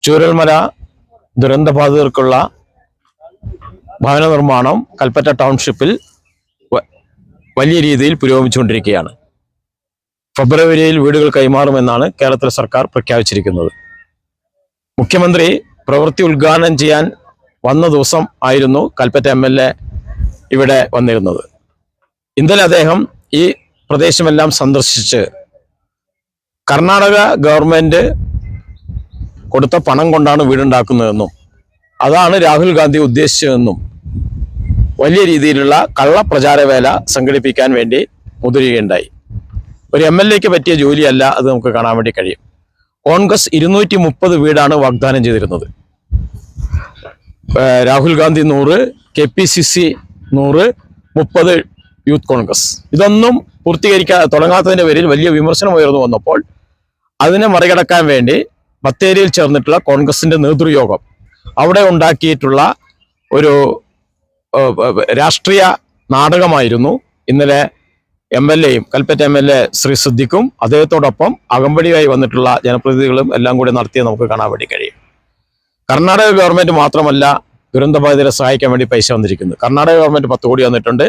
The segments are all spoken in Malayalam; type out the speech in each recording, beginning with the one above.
ചൂരൽമല ദുരന്തബാധിതർക്കുള്ള ഭവന നിർമ്മാണം കൽപ്പറ്റ ടൗൺഷിപ്പിൽ വലിയ രീതിയിൽ പുരോഗമിച്ചുകൊണ്ടിരിക്കുകയാണ്. ഫെബ്രുവരിയിൽ വീടുകൾ കൈമാറുമെന്നാണ് കേരളത്തിലെ സർക്കാർ പ്രഖ്യാപിച്ചിരിക്കുന്നത്. മുഖ്യമന്ത്രി പ്രവൃത്തി ഉദ്ഘാടനം ചെയ്യാൻ വന്ന ദിവസം ആയിരുന്നു കൽപ്പറ്റ MLA ഇവിടെ വന്നിരുന്നത്. ഇന്നലെ അദ്ദേഹം ഈ പ്രദേശമെല്ലാം സന്ദർശിച്ച് കർണാടക ഗവൺമെന്റ് കൊടുത്ത പണം കൊണ്ടാണ് വീടുണ്ടാക്കുന്നതെന്നും അതാണ് രാഹുൽ ഗാന്ധി ഉദ്ദേശിച്ചതെന്നും വലിയ രീതിയിലുള്ള കള്ളപ്രചാരവേല സംഘടിപ്പിക്കാൻ വേണ്ടി മുതിരുകയുണ്ടായി. ഒരു MLAക്ക് പറ്റിയ ജോലിയല്ല അത് നമുക്ക് കാണാൻ വേണ്ടി കഴിയും. കോൺഗ്രസ് 230 വീടാണ് വാഗ്ദാനം ചെയ്തിരുന്നത്. Rahul Gandhi 100, KPCC 100, 30 youth Congress. ഇതൊന്നും തുടങ്ങാത്തതിന്റെ പേരിൽ വലിയ വിമർശനം ഉയർന്നു വന്നപ്പോൾ അതിനെ മറികടക്കാൻ വേണ്ടി ബത്തേരിയിൽ ചേർന്നിട്ടുള്ള കോൺഗ്രസിന്റെ നേതൃയോഗം അവിടെ ഉണ്ടാക്കിയിട്ടുള്ള ഒരു രാഷ്ട്രീയ നാടകമായിരുന്നു ഇന്നലെ MLAയും കൽപ്പറ്റ MLA ശ്രീ സിദ്ദിഖും അദ്ദേഹത്തോടൊപ്പം അകമ്പടിയായി വന്നിട്ടുള്ള ജനപ്രതിനിധികളും എല്ലാം കൂടി നടത്തിയത് നമുക്ക് കാണാൻ വേണ്ടി കഴിയും. കർണാടക ഗവൺമെന്റ് മാത്രമല്ല ദുരന്തബാധിതരെ സഹായിക്കാൻ വേണ്ടി പൈസ വന്നിരിക്കുന്നത്. കർണാടക ഗവൺമെന്റ് 10 കോടി വന്നിട്ടുണ്ട്,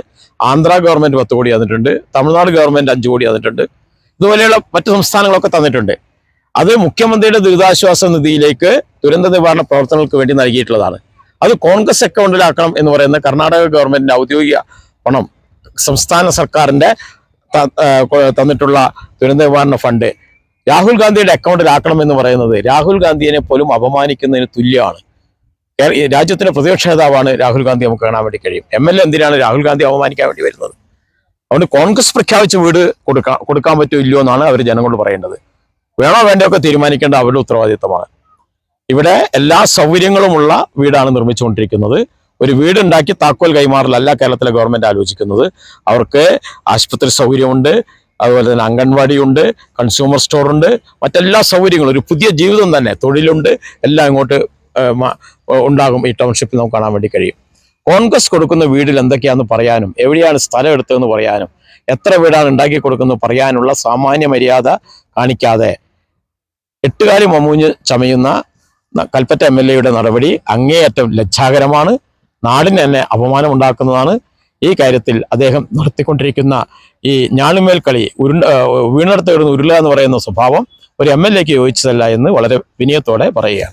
ആന്ധ്ര ഗവൺമെന്റ് 10 കോടി വന്നിട്ടുണ്ട്, തമിഴ്നാട് ഗവൺമെന്റ് 5 കോടി വന്നിട്ടുണ്ട്, ഇതുപോലെയുള്ള മറ്റു സംസ്ഥാനങ്ങളൊക്കെ തന്നിട്ടുണ്ട്. അത് മുഖ്യമന്ത്രിയുടെ ദുരിതാശ്വാസ നിധിയിലേക്ക് ദുരന്ത നിവാരണ പ്രവർത്തനങ്ങൾക്ക് വേണ്ടി നൽകിയിട്ടുള്ളതാണ്. അത് കോൺഗ്രസ് അക്കൗണ്ടിലാക്കണം എന്ന് പറയുന്ന കർണാടക ഗവൺമെന്റിന്റെ ഔദ്യോഗിക പണം സംസ്ഥാന സർക്കാരിന്റെ തന്നിട്ടുള്ള ദുരന്ത നിവാരണ ഫണ്ട് രാഹുൽ ഗാന്ധിയുടെ അക്കൗണ്ടിലാക്കണം എന്ന് പറയുന്നത് രാഹുൽ ഗാന്ധിയെ പോലും അപമാനിക്കുന്നതിന് തുല്യമാണ്. രാജ്യത്തിന്റെ പ്രതിപക്ഷ നേതാവാണ് രാഹുൽ ഗാന്ധി, നമുക്ക് കാണാൻ വേണ്ടി കഴിയും. MLA എന്തിനാണ് രാഹുൽ ഗാന്ധി അപമാനിക്കാൻ വേണ്ടി വരുന്നത്? അതുകൊണ്ട് കോൺഗ്രസ് പ്രഖ്യാപിച്ച വീട് കൊടുക്കാൻ പറ്റുമോ ഇല്ലയോ എന്നാണ് അവർ ജനങ്ങളോട് പറയേണ്ടത്. വേണോ വേണ്ടയൊക്കെ തീരുമാനിക്കേണ്ട അവരുടെ ഉത്തരവാദിത്തമാണ്. ഇവിടെ എല്ലാ സൗകര്യങ്ങളുമുള്ള വീടാണ് നിർമ്മിച്ചുകൊണ്ടിരിക്കുന്നത്. ഒരു വീടുണ്ടാക്കി താക്കോൽ കൈമാറലല്ല കേരളത്തിലെ ഗവൺമെന്റ് ആലോചിക്കുന്നത്. അവർക്ക് ആശുപത്രി സൗകര്യമുണ്ട്, അതുപോലെ തന്നെ അംഗൻവാടിയുണ്ട്, കൺസ്യൂമർ സ്റ്റോറുണ്ട്, മറ്റെല്ലാ സൗകര്യങ്ങളും, ഒരു പുതിയ ജീവിതം തന്നെ, തൊഴിലുണ്ട്, എല്ലാം ഇങ്ങോട്ട് ഉണ്ടാകും. ഈ ടൗൺഷിപ്പിൽ നമുക്ക് കാണാൻ വേണ്ടി കഴിയും. കോൺഗ്രസ് കൊടുക്കുന്ന വീടിൽ എന്തൊക്കെയാണെന്ന് പറയാനും എവിടെയാണ് സ്ഥലം എടുത്തതെന്ന് പറയാനും എത്ര വീടാണ് ഉണ്ടാക്കി കൊടുക്കുന്നത് പറയാനുള്ള സാമാന്യ മര്യാദ കാണിക്കാതെ എട്ടുകാലി മമ്മൂഞ്ഞ് ചമയുന്ന കൽപ്പറ്റ MLAയുടെ നടപടി അങ്ങേയറ്റം ലജ്ജാകരമാണ്, നാടിന് തന്നെ അപമാനം ഉണ്ടാക്കുന്നതാണ്. ഈ കാര്യത്തിൽ അദ്ദേഹം നടത്തിക്കൊണ്ടിരിക്കുന്ന ഈ ഞാളുമേൽ കളി, വീണെടുത്ത് ഉരുളുക എന്ന് പറയുന്ന സ്വഭാവം ഒരു MLAക്ക് യോജിച്ചതല്ല എന്ന് വളരെ വിനയത്തോടെ പറയുകയാണ്.